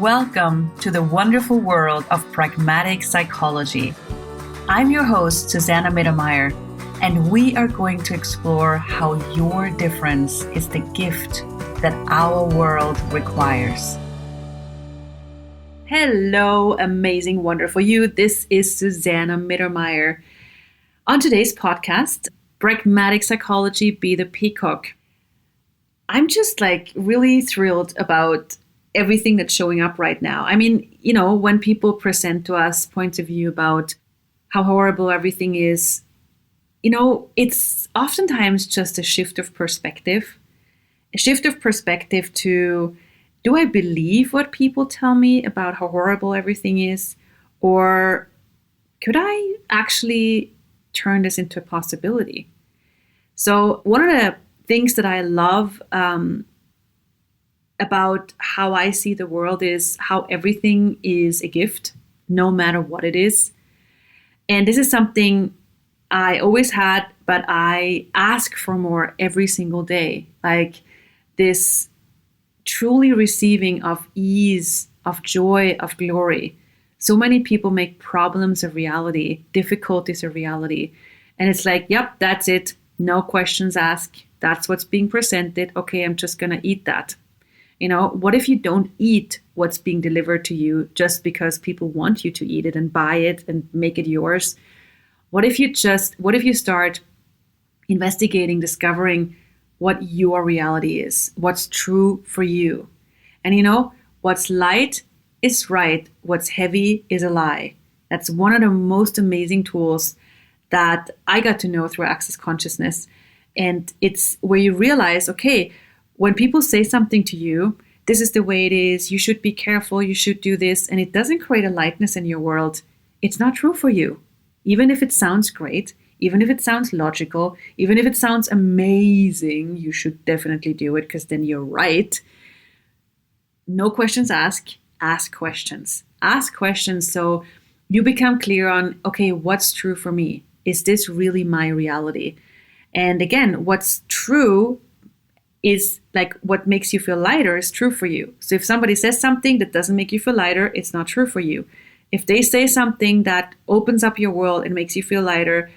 Welcome to the wonderful world of Pragmatic Psychology. I'm your host, Susanna Mittermaier, and we are going to explore how your difference is the gift that our world requires. Hello, amazing, wonderful you. This is Susanna Mittermaier. On today's podcast, Pragmatic Psychology, Be the Peacock. I'm just really thrilled about everything that's showing up right now. I mean, when people present to us points of view about how horrible everything is, it's oftentimes just a shift of perspective. A shift of perspective to, do I believe what people tell me about how horrible everything is? Or could I actually turn this into a possibility? So one of the things that I love about how I see the world is how everything is a gift, no matter what it is. And this is something I always had, but I ask for more every single day. Like this truly receiving of ease, of joy, of glory. So many people make problems a reality, difficulties a reality. And it's like, yep, that's it. No questions asked. That's what's being presented. Okay, I'm just going to eat that. What if you don't eat what's being delivered to you just because people want you to eat it and buy it and make it yours? What if you start investigating, discovering what your reality is, what's true for you? And what's light is right, what's heavy is a lie. That's one of the most amazing tools that I got to know through Access Consciousness. And it's where you realize, okay, when people say something to you, this is the way it is, you should be careful, you should do this, and it doesn't create a lightness in your world, it's not true for you. Even if it sounds great, even if it sounds logical, even if it sounds amazing, you should definitely do it because then you're right. No questions asked, ask questions. Ask questions so you become clear on, okay, what's true for me? Is this really my reality? And again, what's true is like what makes you feel lighter is true for you. So if somebody says something that doesn't make you feel lighter, it's not true for you. If they say something that opens up your world and makes you feel lighter,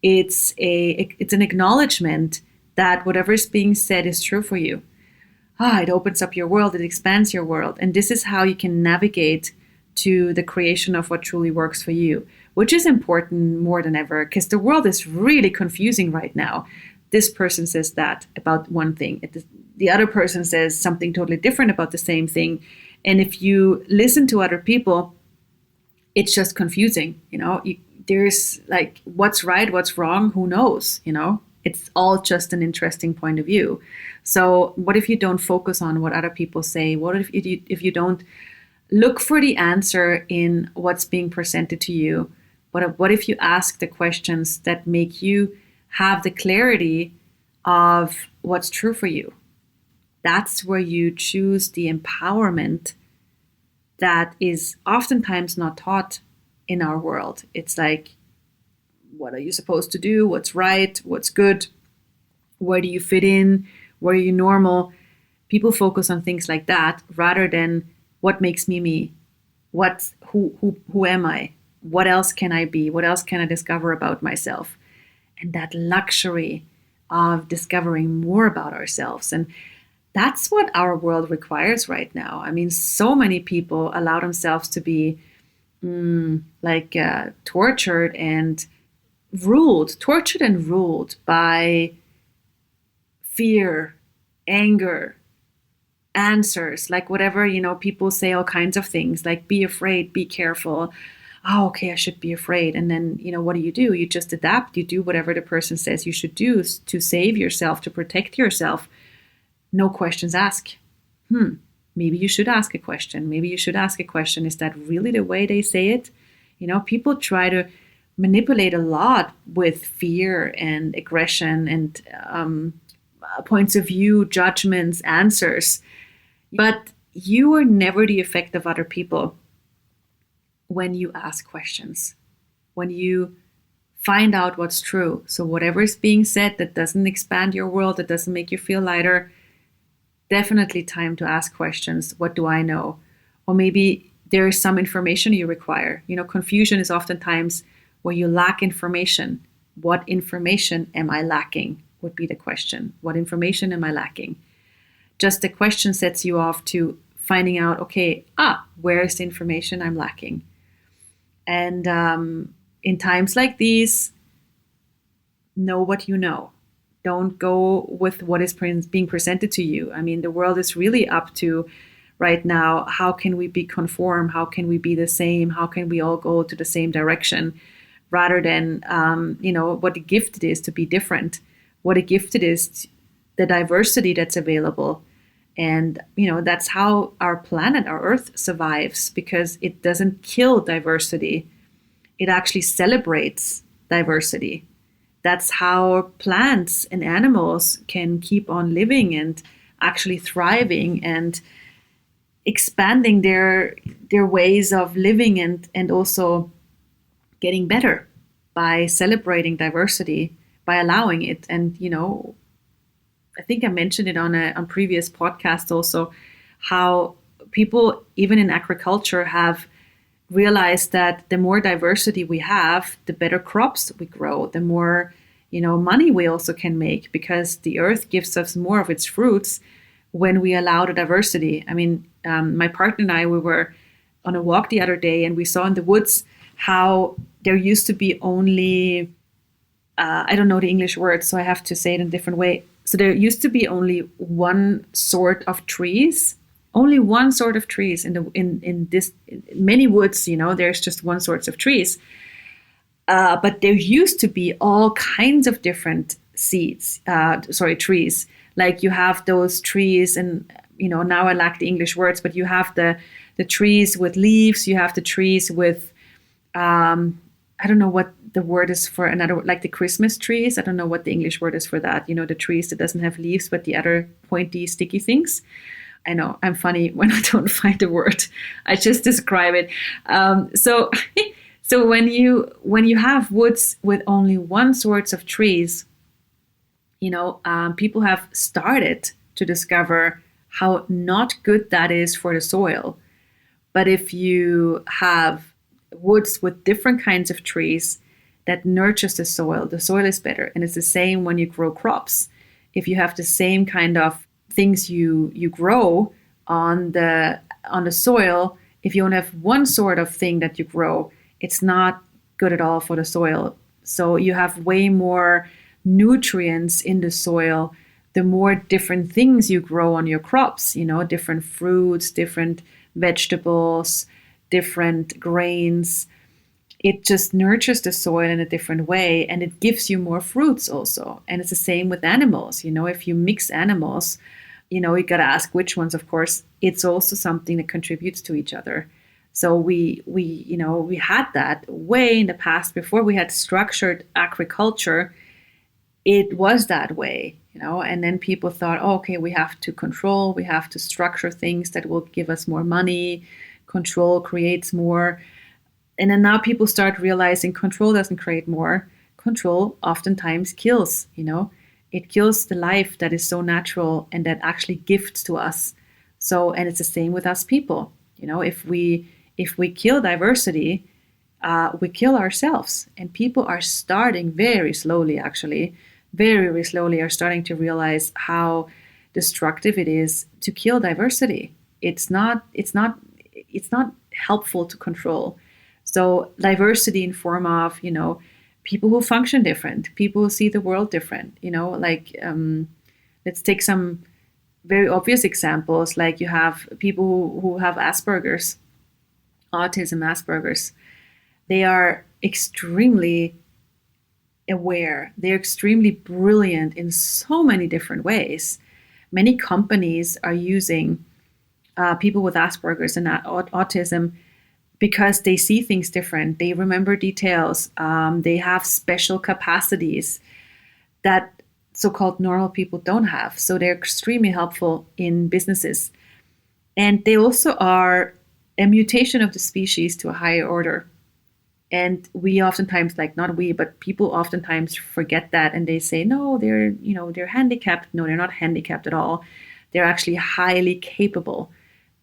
it's an acknowledgement that whatever is being said is true for you. It opens up your world, it expands your world. And this is how you can navigate to the creation of what truly works for you, which is important more than ever because the world is really confusing right now. This person says that about one thing. The other person says something totally different about the same thing. And if you listen to other people, it's just confusing. There's like, what's right, what's wrong, who knows? It's all just an interesting point of view. So what if you don't focus on what other people say? What if you don't look for the answer in what's being presented to you? But what if you ask the questions that make you have the clarity of what's true for you? That's where you choose the empowerment that is oftentimes not taught in our world. It's like, what are you supposed to do? What's right? What's good? Where do you fit in? Where are you normal? People focus on things like that rather than what makes me me? Who am I? What else can I be? What else can I discover about myself? And that luxury of discovering more about ourselves. And that's what our world requires right now. I mean, so many people allow themselves to be tortured and ruled by fear, anger, answers, like whatever, people say all kinds of things like be afraid, be careful. Oh, okay, I should be afraid. And then, what do? You just adapt. You do whatever the person says you should do to save yourself, to protect yourself. No questions asked. Maybe you should ask a question. Maybe you should ask a question. Is that really the way they say it? People try to manipulate a lot with fear and aggression and points of view, judgments, answers. But you are never the effect of other people. When you ask questions, when you find out what's true. So whatever is being said that doesn't expand your world, that doesn't make you feel lighter, definitely time to ask questions. What do I know? or maybe there is some information you require. Confusion is oftentimes where you lack information. What information am I lacking would be the question. What information am I lacking? Just the question sets you off to finding out, okay, where is the information I'm lacking? And in times like these, know what you know. Don't go with what is being presented to you. I mean, the world is really up to right now, how can we be conform? How can we be the same? How can we all go to the same direction? Rather than, what a gift it is to be different. What a gift it is, the diversity that's available. And, that's how our planet, our Earth survives, because it doesn't kill diversity. It actually celebrates diversity. That's how plants and animals can keep on living and actually thriving and expanding their ways of living and also getting better by celebrating diversity, by allowing it. And, I think I mentioned it on previous podcasts also, how people, even in agriculture, have realized that the more diversity we have, the better crops we grow, the more, money we also can make, because the earth gives us more of its fruits when we allow the diversity. I mean, my partner and I, we were on a walk the other day, and we saw in the woods how there used to be only, I don't know the English word, so I have to say it in a different way. So there used to be only one sort of trees, in many woods. There's just one sort of trees. But there used to be all kinds of different trees. Like you have those trees, and now I lack the English words, but you have the trees with leaves. You have the trees with I don't know what the word is for another, like the Christmas trees. I don't know what the English word is for that. The trees that doesn't have leaves, but the other pointy, sticky things. I know I'm funny when I don't find the word. I just describe it. So when you have woods with only one sort of trees, people have started to discover how not good that is for the soil. But if you have woods with different kinds of trees that nurtures the soil is better. And it's the same when you grow crops. If you have the same kind of things you grow on the soil, if you only have one sort of thing that you grow, it's not good at all for the soil. So you have way more nutrients in the soil the more different things you grow on your crops, different fruits, different vegetables, different grains. It just nurtures the soil in a different way, and it gives you more fruits also. And it's the same with animals. If you mix animals, you got to ask which ones, of course. It's also something that contributes to each other. So we had that way in the past. Before we had structured agriculture, it was that way, and then people thought, okay, we have to control, we have to structure things that will give us more money. Control creates more. And then now people start realizing control doesn't create more. Control oftentimes kills, It kills the life that is so natural and that actually gifts to us. So, and it's the same with us people. If we kill diversity, we kill ourselves. And people are starting very slowly are starting to realize how destructive it is to kill diversity. It's not helpful to control. So diversity in form of, people who function different, people who see the world different, let's take some very obvious examples. Like you have people who have Asperger's, Asperger's. They are extremely aware. They're extremely brilliant in so many different ways. Many companies are using people with Asperger's and autism because they see things different. They remember details. They have special capacities that so-called normal people don't have. So they're extremely helpful in businesses. And they also are a mutation of the species to a higher order. And we oftentimes, not we, but people oftentimes forget that, and they say, no, they're handicapped. No, they're not handicapped at all. They're actually highly capable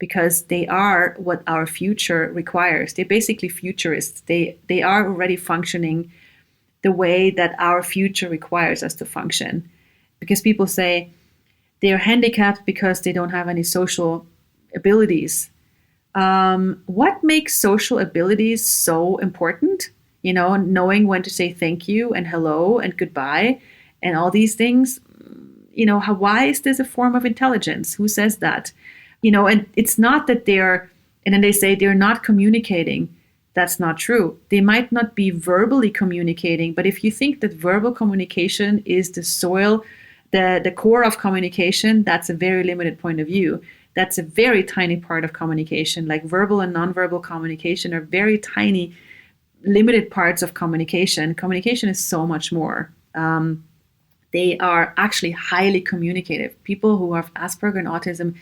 because they are what our future requires. They're basically futurists. They are already functioning the way that our future requires us to function. Because people say they are handicapped because they don't have any social abilities. What makes social abilities so important? Knowing when to say thank you and hello and goodbye and all these things. Why is this a form of intelligence? Who says that? And it's not that and then they say they're not communicating. That's not true. They might not be verbally communicating, but if you think that verbal communication is the soil, the core of communication, that's a very limited point of view. That's a very tiny part of communication. Like verbal and nonverbal communication are very tiny, limited parts of communication. Communication is so much more. They are actually highly communicative. People who have Asperger and autism,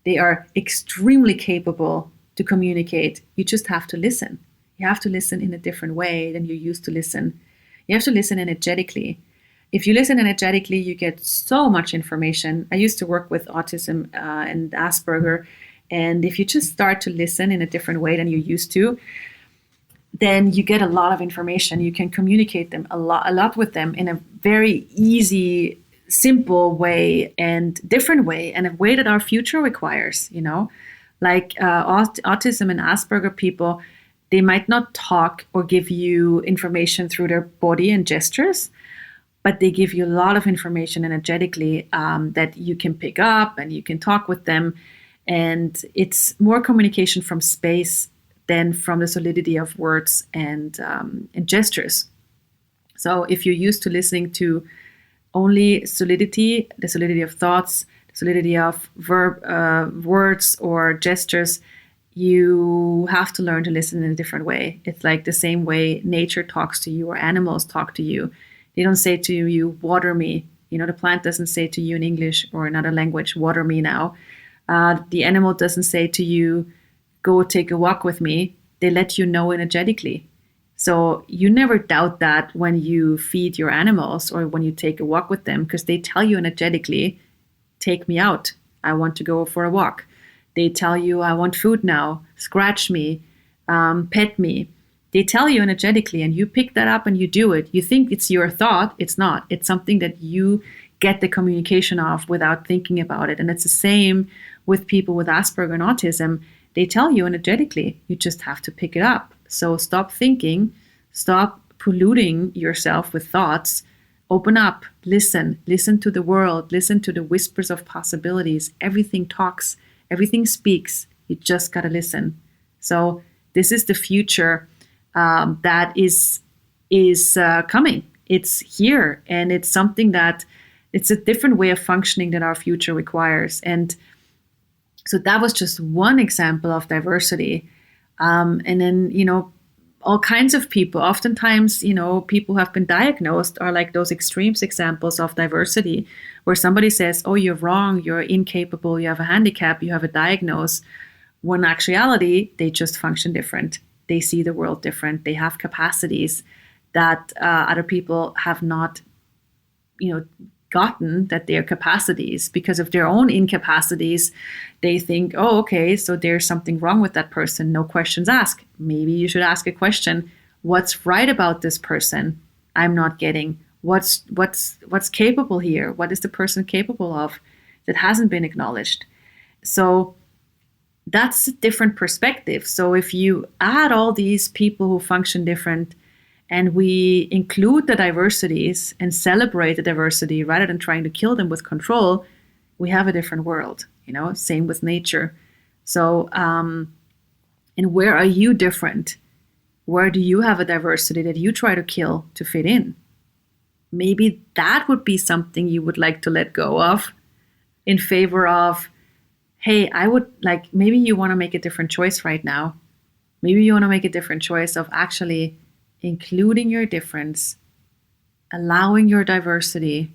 they are extremely capable to communicate. You just have to listen. You have to listen in a different way than you used to listen. You have to listen energetically. If you listen energetically, you get so much information. I used to work with autism and Asperger. And if you just start to listen in a different way than you used to, then you get a lot of information. You can communicate them a lot with them in a very easy, simple way and different way, and a way that our future requires. Like autism and Asperger people, they might not talk or give you information through their body and gestures, but they give you a lot of information energetically that you can pick up and you can talk with them. And it's more communication from space than from the solidity of words and gestures. So if you're used to listening to only solidity, the solidity of thoughts, the solidity of words or gestures, you have to learn to listen in a different way. It's like the same way nature talks to you or animals talk to you. They don't say to you, water me. The plant doesn't say to you in English or another language, water me now. The animal doesn't say to you, go take a walk with me. They let you know energetically. So you never doubt that when you feed your animals or when you take a walk with them, because they tell you energetically, take me out. I want to go for a walk. They tell you, I want food now. Scratch me, pet me. They tell you energetically, and you pick that up and you do it. You think it's your thought. It's not. It's something that you get the communication of without thinking about it. And it's the same with people with Asperger and autism. They tell you energetically. You just have to pick it up. So stop thinking. Stop polluting yourself with thoughts. Open up. Listen. Listen to the world. Listen to the whispers of possibilities. Everything talks. Everything speaks. You just got to listen. So this is the future that is coming. It's here, and it's something that it's a different way of functioning that our future requires. And so that was just one example of diversity. And then, all kinds of people, oftentimes, people who have been diagnosed are like those extremes examples of diversity where somebody says, oh, you're wrong, you're incapable, you have a handicap, you have a diagnosis. When in actuality, they just function different. They see the world different. They have capacities that other people have not, gotten, that their capacities, because of their own incapacities, they think, oh, okay, so there's something wrong with that person. No questions asked. Maybe you should ask a question. What's right about this person? I'm not getting. What's capable here? What is the person capable of that hasn't been acknowledged? So that's a different perspective. So if you add all these people who function different, and we include the diversities and celebrate the diversity rather than trying to kill them with control, we have a different world, same with nature. So, and where are you different? Where do you have a diversity that you try to kill to fit in? Maybe that would be something you would like to let go of in favor of, hey, maybe you want to make a different choice right now. Maybe you want to make a different choice of actually including your difference, allowing your diversity,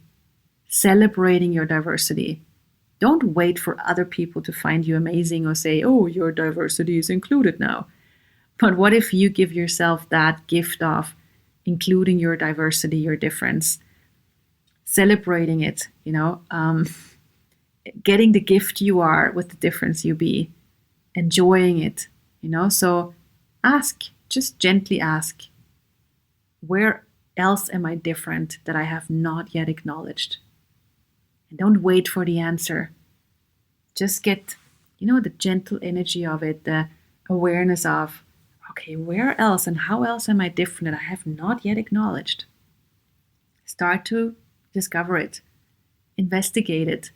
celebrating your diversity. Don't wait for other people to find you amazing or say, oh, your diversity is included now. But what if you give yourself that gift of including your diversity, your difference, celebrating it, getting the gift you are with the difference you be. enjoying it, So ask, just gently ask, where else am I different that I have not yet acknowledged? And don't wait for the answer. Just get, the gentle energy of it, the awareness of, okay, where else and how else am I different that I have not yet acknowledged? Start to discover it, investigate it,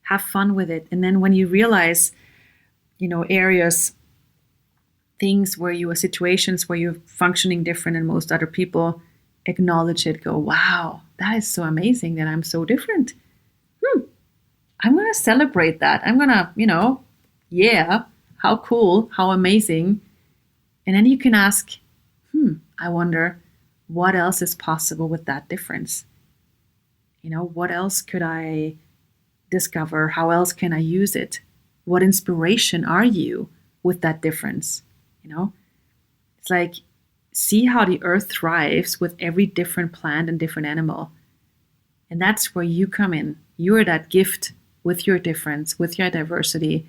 have fun with it. And then when you realize, areas, things where you are, situations where you're functioning different than most other people, acknowledge it, go, wow, that is so amazing that I'm so different. I'm going to celebrate that. I'm going to, yeah, how cool, how amazing. And then you can ask, I wonder what else is possible with that difference? What else could I discover? How else can I use it? What inspiration are you with that difference? It's like, see how the earth thrives with every different plant and different animal. And that's where you come in. You're that gift with your difference, with your diversity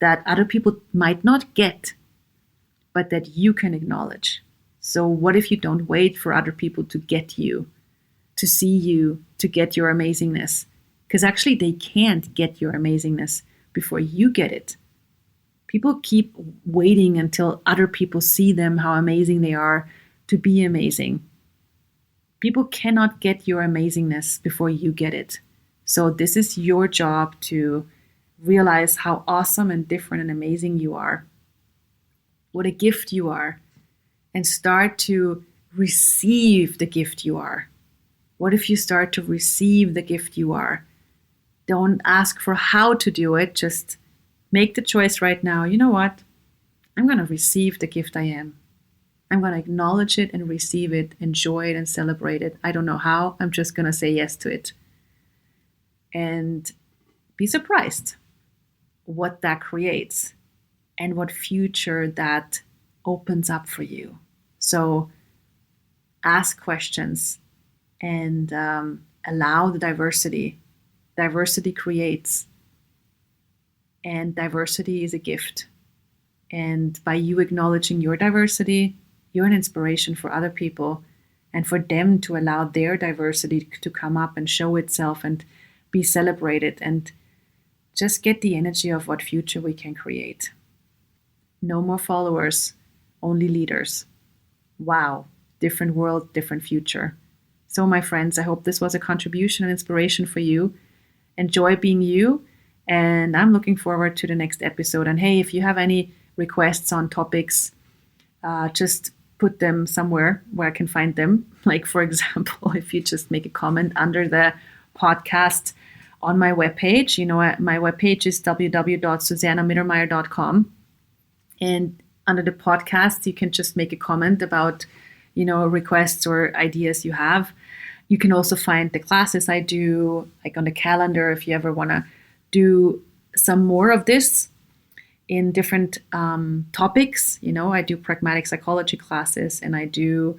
that other people might not get, but that you can acknowledge. So what if you don't wait for other people to get you, to see you, to get your amazingness? Because actually they can't get your amazingness before you get it. People keep waiting until other people see them, how amazing they are, to be amazing. People cannot get your amazingness before you get it. So this is your job to realize how awesome and different and amazing you are, what a gift you are, and start to receive the gift you are. What if you start to receive the gift you are? Don't ask for how to do it, just make the choice right now. You know what? I'm going to receive the gift I am. I'm going to acknowledge it and receive it, enjoy it and celebrate it. I don't know how. I'm just going to say yes to it. And be surprised what that creates and what future that opens up for you. So ask questions and allow the diversity. Diversity creates. And diversity is a gift. And by you acknowledging your diversity, you're an inspiration for other people and for them to allow their diversity to come up and show itself and be celebrated, and just get the energy of what future we can create. No more followers, only leaders. Wow, different world, different future. So my friends, I hope this was a contribution and inspiration for you. Enjoy being you. And I'm looking forward to the next episode. And hey, if you have any requests on topics, just put them somewhere where I can find them. Like, for example, if you just make a comment under the podcast on my webpage. My webpage is www.susannamittermaier.com. And under the podcast, you can just make a comment about, requests or ideas you have. You can also find the classes I do, like on the calendar, if you ever want to do some more of this in different topics. I do pragmatic psychology classes, and I do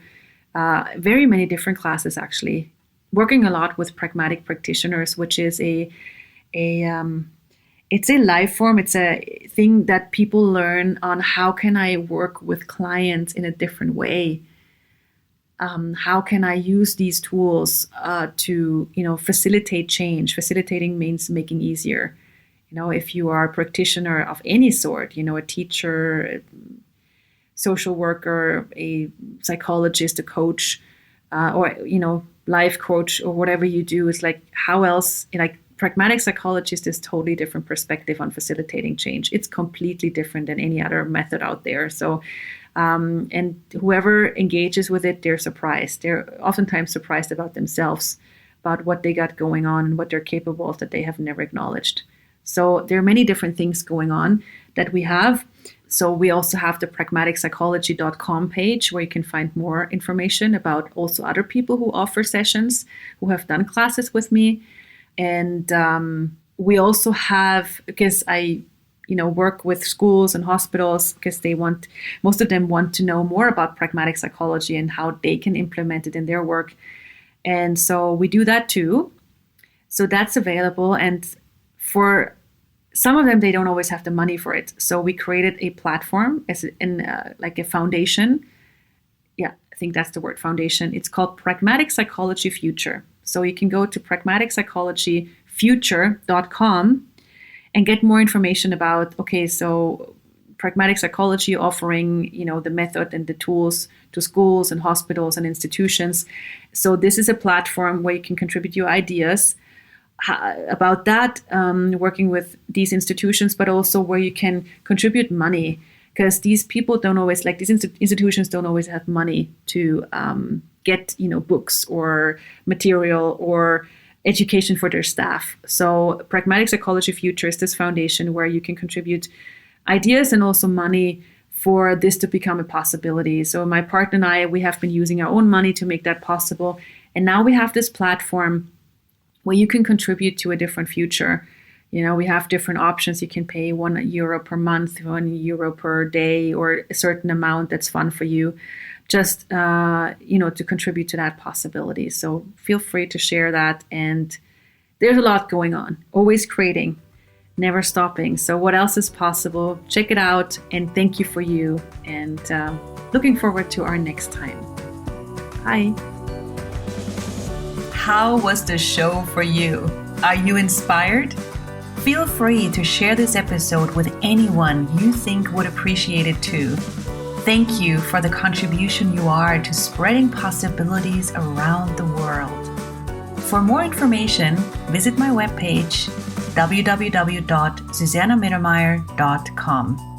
very many different classes, actually, working a lot with pragmatic practitioners, which is it's a life form. It's a thing that people learn on how can I work with clients in a different way. How can I use these tools to, facilitate change? Facilitating means making easier. If you are a practitioner of any sort, a teacher, a social worker, a psychologist, a coach, or, life coach, or whatever you do, is like, how else, pragmatic psychology is this totally different perspective on facilitating change. It's completely different than any other method out there. So, and whoever engages with it, they're surprised. They're oftentimes surprised about themselves, about what they got going on and what they're capable of that they have never acknowledged. So there are many different things going on that we have. So we also have the pragmaticpsychology.com page where you can find more information about also other people who offer sessions, who have done classes with me. And we also have, because I work with schools and hospitals, because most of them want to know more about pragmatic psychology and how they can implement it in their work. And so we do that too. So that's available. And for some of them, they don't always have the money for it. So we created a platform like a foundation. Yeah, I think that's the word, foundation. It's called Pragmatic Psychology Future. So you can go to pragmaticpsychologyfuture.com and get more information about, okay, so pragmatic psychology offering, the method and the tools to schools and hospitals and institutions. So this is a platform where you can contribute your ideas about that, working with these institutions, but also where you can contribute money, because these people don't always, like these institutions don't always have money to get, books or material or education for their staff. So Pragmatic Psychology Future is this foundation where you can contribute ideas and also money for this to become a possibility. So my partner and I, we have been using our own money to make that possible. And now we have this platform where you can contribute to a different future. We have different options. You can pay €1 per month, €1 per day, or a certain amount that's fun for you, just, to contribute to that possibility. So feel free to share that. And there's a lot going on, always creating, never stopping. So what else is possible? Check it out. And thank you for you. And looking forward to our next time. Bye. How was the show for you? Are you inspired? Feel free to share this episode with anyone you think would appreciate it too. Thank you for the contribution you are to spreading possibilities around the world. For more information, visit my webpage www.susannamittermaier.com.